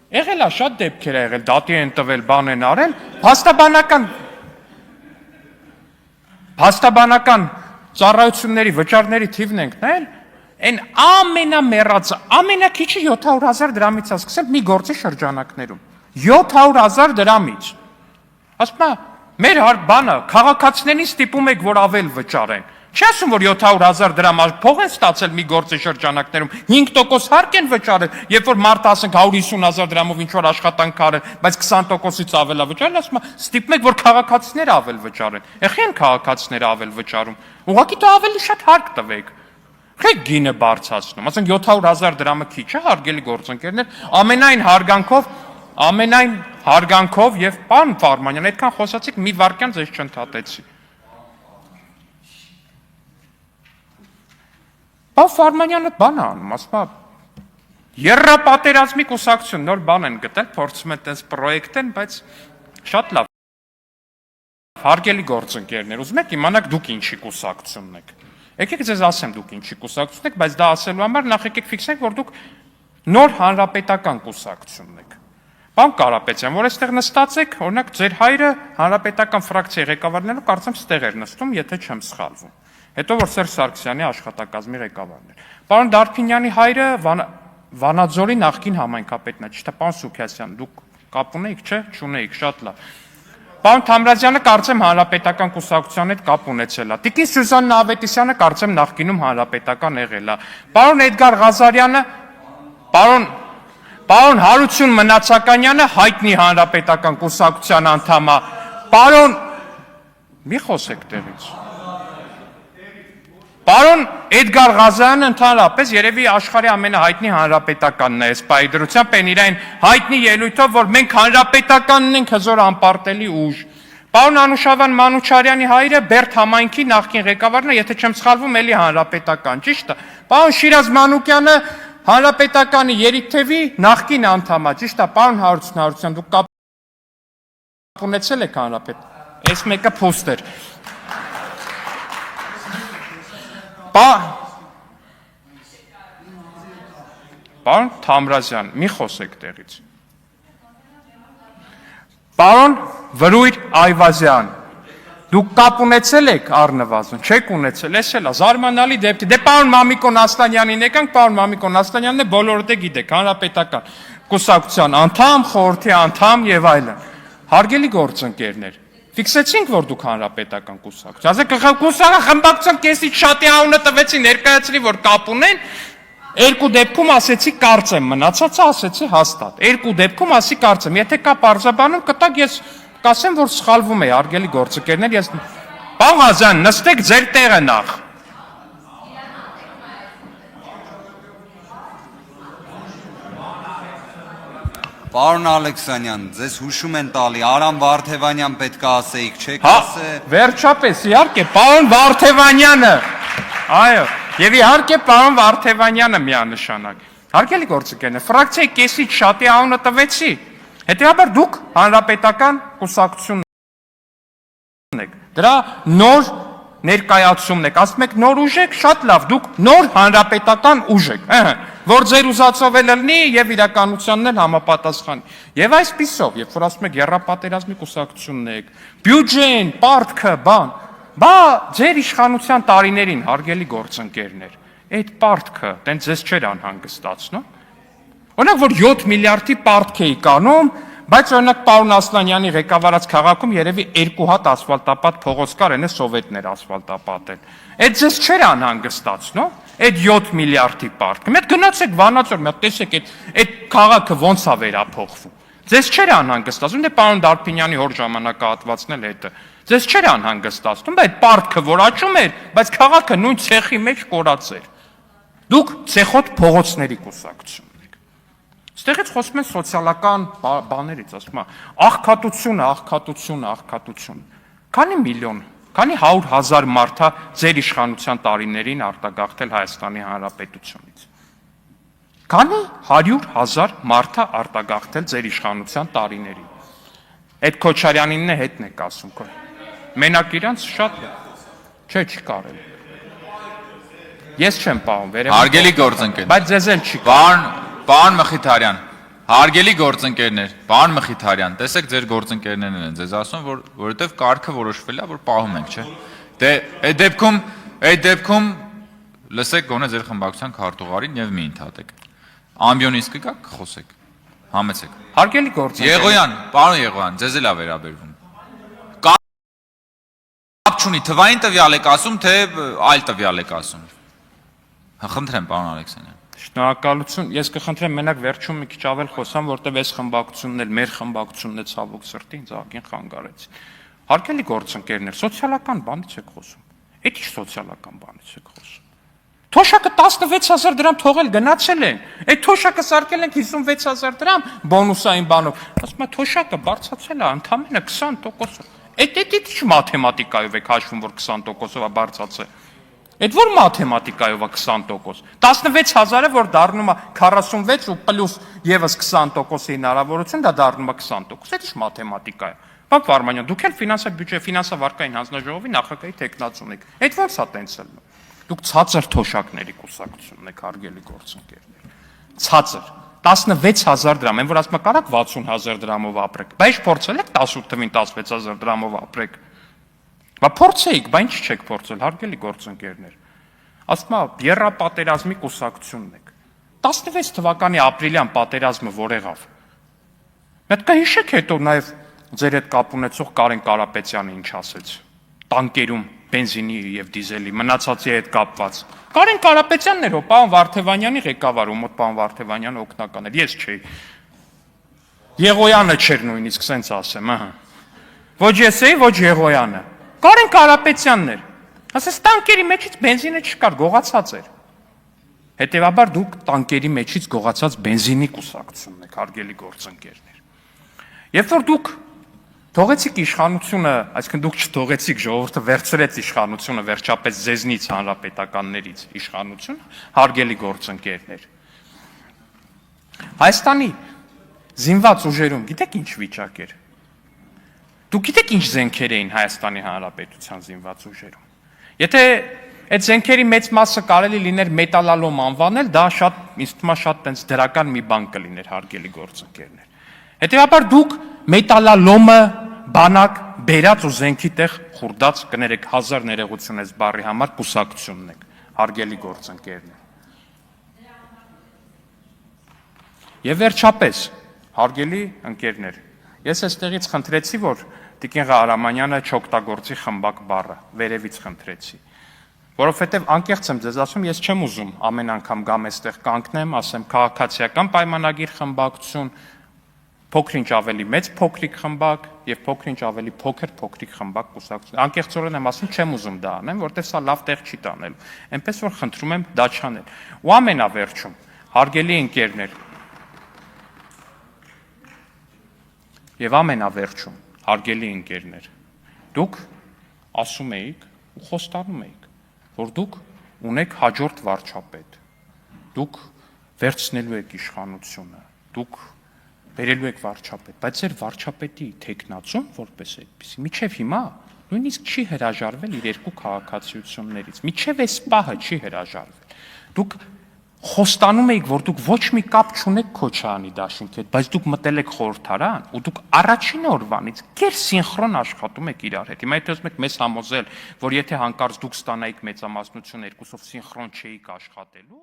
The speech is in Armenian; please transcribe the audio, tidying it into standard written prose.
Եղել է շատ դեպքեր ա եղել, դատի են տվել, բան են արել, փաստաբանական ծառայությունների վճարների թիվն ենք նայել, այն ամենամեռածը, ամենակիչը 700,000 դրամից է սկսել մի գործի շրջանակներում, 700,000 դրամից, ասում է, մեր բանը, քաղաքացիներին ստիպում եք, որ ավել վճարեն, չի ասում, որ 700,000 դրամ փող են ստացել մի գործի շրջանակներում, 5% հարկ են վճարել, երբ որ մարդը ասենք 150,000 դրամով ինչ-որ աշխատանք արել, բայց 20%-ից ավել է վճարել, ասում է, ստիպում եք, որ քաղաքացիները ավել վճարեն, եղի են քաղաքացիները ավել վճարում, ուղղակի դա ավելի շատ հարկ տվեք, խեք գինը բարձրացնում, ասենք 700,000 դրամը քիչ է, հարգելի գործընկերներ, ամենայն հարգանքով եւ պարոն Ֆարմանյան, այդքան խոսացիք, մի վարքյան ձեզ չընդհատեցի։ Պարոն Ֆարմանյանը բան է անում, ասում է, եռապատերազմի կուսակցություն, նոր բան են գտել, փորձում են տես պրոյեկտ են, բայց շատ լավ։ Հարգելի գործընկերներ, ուզում եք իմանաք դուք ինչի կուսակցությունն եք։ Եկեք ձեզ ասեմ դուք ինչի կուսակցություն եք, բայց դա ասելու համար նախ եկեք ֆիքսենք, որ դուք նոր հանրապետական կուսակցությունն եք։ Պարոն Կարապետյան, որ այստեղ նստած եք, օրինակ ձեր հայրը հանրապետական ֆրակցիայի ղեկավարներով կարծեմ ստեղ էր նստում, եթե չեմ սխալվում։ Հետո որ Սերժ Սարգսյանի աշխատակազմի ղեկավարն էր։ Պարոն Դարփինյանի հայրը Վանաձորի նախկին համայնքապետն է, ճիշտ է, պարոն Սուքիասյան, դուք կապ ունեիք, չէ՞, չունեիք, շատ լավ։ Պարոն Թամրազյանը կարծեմ հանրապետական կուսակցության հետ կապ ունեցել է։ Տիկին Սյուզան Ավետիսյանը կարծեմ նախկինում հանրապետական եղել է։ Պարոն Էդգար Ղազարյանը, Պարոն Հարություն Մնացականյանը հայտնի հանրապետական կուսակցության անդամ է։ Պարոն մի խոսեք տեղից։ Պարոն Էդգար Ղազարյանը ընդհանրապես երևի աշխարհի ամենահայտնի հանրապետականն է, սպայի դրությամբ են իրեն հայտնի ելույթով, որ մենք հանրապետականն ենք հզոր անպարտելի ուժ։ Պարոն Անուշավան Մանուչարյանի հայրը Բերդ համայնքի նախկին ղեկավարն է, եթե չեմ սխալվում, էլի հանրապետական, ճիշտ է։ Պարոն Շիրազ Մանուկյանը հանրապետականի երիթևի նախկին անդամ է, ճիշտ է, պարոն Հարություն, դուք կապ ունեցել եք հանրապետ, այս մեկը փոստ էր։ Պարոն Թամրազյան, մի խոսեք տեղից։ Պարոն Վրույր Այվազյան, դուք կապ ունեցել եք առնվազն, չեք ունեցել, ես էլ զարմանալի դեպք, դե պարոն Մամիկոն Ասլանյանին եկանք, պարոն Մամիկոն Ասլանյանն է բոլորդ է գիտեք, հանրապետական կուսակցության անդամ, խորհրդի անդամ եւ այլն։ Հարգելի գործընկերներ, ֆիքսեցինք, որ դուք հանրապետական կուսակցություն, ասեք կուսակցության խմբակցության կեսից շատի անունը տվեցի, ներկայացրի, որ կապ ունեն, երկու դեպքում ասեցի կարծեմ, մնացածը ասեցի հաստատ, երկու դեպքում ասի կարծեմ, եթե կա պարզաբանում կտակ, ես կասեմ, որ սխալվում է, հարգելի գործընկերներ, ես պարոն Ղազարյան, նստեք ձեր տեղը նախ։ Պարոն Ալեքսանյան, ձեզ հուշում են տալի, Արամ Վարդևանյան պետք է ասեիք, չեք ասե։ Վերջապես, իհարկե, պարոն Վարդևանյանը, այո, եւ իհարկե պարոն Վարդևանյանը միանշանակ։ Հարգելի գործընկերներ, ֆրակցիայի կեսից շատի անունը տվեցի, հետեւաբար դուք հանրապետական կուսակցությունն եք, դրա նոր ներկայացումն եք, ասում եք նոր ուժ եք, շատ լավ, դուք նոր հանրապետական ուժ եք, որ ձեր ուզածով էլ լինի եւ իրականությանն էլ համապատասխանի։ Եվ այսպիսով, երբ որ ասում եք եռապատերազմի կուսակցությունն եք, բյուջեն, պարտքը, բա ձեր իշխանության տարիներին, հարգելի գործընկերներ, այդ պարտքը տենց ձեզ չէր անհանգստացնում։ Օրինակ, որ 7 միլիարդի պարտք էի կանում, բայց օրինակ պարոն Ասլանյանի ղեկավարած քաղաքում երևի 2 հատ ասֆալտապատ փողոց կար, այնը սովետներ ասֆալտապատել։ Այդ ձեզ չէր անհանգստացնում, այդ 7 միլիարդի պարտքը։ Մեկ գնացեք Վանաձոր, մեկ տեսեք այդ քաղաքը ոնց է վերափոխվում։ Ձեզ չէր անհանգստացնում, դե պարոն Դարփինյանի հոր ժամանակահատվածն էլ հետը։ Ձեզ չէր անհանգստացնում, բայց այդ պարտքը որ աճում էր, բայց քաղաքը նույն ցեխի մեջ կորած էր։ Դուք ցեխոտ փողոցների կուսակցություն։ Ստեղից խոսում են սոցիալական բաներից, ասում է, աղքատությունը։ Քանի միլիոն, քանի 100,000 մարդ է ձեր իշխանության տարիներին արտագաղթել Հայաստանի Հանրապետությունից։ Քանի 100,000 մարդ է արտագաղթել ձեր իշխանության տարիներին։ Այդ Քոչարյանինն է հետն եք ասում, մենակ իրանց շատ չէ, չի կարելի։ Ես չեմ պահում, Հարգելի գործընկերներ, բայց ձեզ էլ չի կարելի։ Պարոն Մխիթարյան, Հարգելի գործընկերներ, պարոն Մխիթարյան, տեսեք ձեր գործընկերներն են ձեզ ասում, որովհետև կարգը որոշվել է, որ պահում ենք, չէ՞։ Դե այդ դեպքում լսեք գոնե ձեր խմբակցության քարտուղարին եւ մի ընդհատեք։ Ամբիոնից կգաք, խոսեք։ Համեցեք։ Հարգելի գործընկեր։ Եղոյան, պարոն Եղոյան, ձեզ էլ է վերաբերվում։ Կապ չունի, թվային տվյալ եք ասում, թե այլ տվյալ եք ասում։ Խնդրեմ, պարոն Ալեքսանյան։ Շնորհակալություն։ Ես կխնդրեմ մենակ վերջում մի քիչ ավել խոսամ, որտեղ այս խմբակցությունն էլ մեր խմբակցությունն է ցավոք սրտի ինձ ագին խանգարեցին։ Հարգելի գործընկերներ, սոցիալական բանից եք խոսում։ Էդ ի՞նչ սոցիալական բանից եք խոսում։ Թոշակը 16000 դրամ թողել գնացել են։ Այդ թոշակը սարքել են 56000 դրամ բոնուսային բանով։ Ասում եմ թոշակը բարձրացել է ընդամենը 20%։ Այդ ի՞նչ մաթեմատիկայով եք հաշվում, որ 20%-ով է բարձրացել։ Այդ որ մաթեմատիկայով է 20%։ 16000-ը որ դառնում է 46 ու պլյուս եւս 20%-ի հնարավորություն, դա դառնում է 20%։ Այդ ի՞նչ մաթեմատիկա է։ Պարոն Վարմանյան, դուք էլ ֆինանսավարկային հանձնաժողովի նախագահի տեխնացու եք։ Այդ ո՞նց է տենցել։ Դուք ցածր թոշակների կուսակցությունն եք, հարգելի գործընկերներ։ Ցածր 16000 դրամ, այն որ ասում եք կարակ 60000 դրամով ապրեք։ Բայց փորձել եք 18 թվին 16000 դրամով ապրեք։ Բա փորձեիք, բա ինչ չեք փորձել, հարգելի գործընկերներ։ Ասում եմ, եռապատերազմի կուսակցությունն եք։ 16 թվականի ապրիլյան պատերազմը որ եղավ։ Մեկ կա հիշեք հետո նաև ձեր հետ կապ ունեցող Կարեն Կարապետյանը ինչ ասեց։ Տանկերում բենզինի եւ դիզելի մնացածի հետ կապված։ Կարեն Կարապետյանն էր, պարոն Վարդևանյանի ղեկավարը, մոտ պարոն Վարդևանյանը օգնական էր, ես չէի։ Եղոյանը չէր նույնիսկ, սենց ասեմ, ահա։ Ոչ ես էի, ոչ Եղոյանը։ Կարեն Կարապետյանն էր։ Ասես տանկերի մեջից բենզինը չկար, գողացած էր։ Հետևաբար դուք տանկերի մեջից գողացած բենզինի կուսակցությունն եք, հարգելի գործընկերներ։ Երբ որ դուք թողեցիք իշխանությունը, այսինքն դուք չթողեցիք, ժողովուրդը վերցրեց իշխանությունը վերջապես ձեզնից հանրապետականներից իշխանությունը, հարգելի գործընկերներ։ Հայաստանի զինված ուժերում գիտեք ինչ վիճակ էր։ Դուք գիտեք ինչ զենքեր էին Հայաստանի Հանրապետության զինված ուժերում։ Եթե այդ զենքերի մեծ մասը կարելի լիներ մետալալոմ անվանել, դա շատ, ինձ թվում է շատ տենց դրական մի բան կլիներ, հարգելի գործընկերներ։ Հետևաբար դուք մետալալոմը բանակ բերած ու զենքի տեղ խուրդած կներեք 1000 ներողություն ես բառի համար կուսակցությունն եք, հարգելի գործընկերներ։ Եվ վերջապես, հարգելի ընկերներ, ես այստեղից խնդրեցի, որ Տիկին Ղահարամանյանը չօգտագործի խմբակ բառը, վերևից խնդրեցի։ Որովհետև անկեղծ եմ ձեզ ասում, ես չեմ ուզում ամեն անգամ գամ այստեղ կանգնեմ, ասեմ քաղաքացիական պայմանագիր խմբակցություն, փոքր-ինչ ավելի մեծ փոքրիկ խմբակ եւ փոքր-ինչ ավելի փոքրիկ խմբակ կուսակցություն։ Անկեղծորեն եմ ասում, չեմ ուզում դա անեմ, որտեղ սա լավ տեղ չի տանելու։ Էնպես որ խնդրում եմ դա չանել։ Ու ամենավերջում, հարգելի ընկերներ, եւ ամենավերջում, հարգելի ընկերներ, դուք ասում էիք ու խոստանում էիք, որ դուք ունեք հաջորդ վարչապետ, դուք վերցնելու եք իշխանությունը, դուք բերելու եք վարչապետ, բայց ձեր վարչապետի տեխնացուն որպես այդպեսի, միչև հիմա նույնիսկ չի հրաժարվել իր երկու քաղաքացիություններից, միչև այս պահը չի հրաժարվել, դուք խոստանում էիք, որ դուք ոչ մի կապ չունեք Քոչարյանի դաշինքի հետ, բայց դուք մտել եք խորհրդարան ու դուք առաջին օրվանից գերսինխրոն աշխատում եք իրար հետ։ Հիմա եթե ուզում եք մեզ համոզել, որ եթե հանկարծ դուք ստանայիք մեծամասնություն երկուսով սինխրոն չէիք աշխատելու,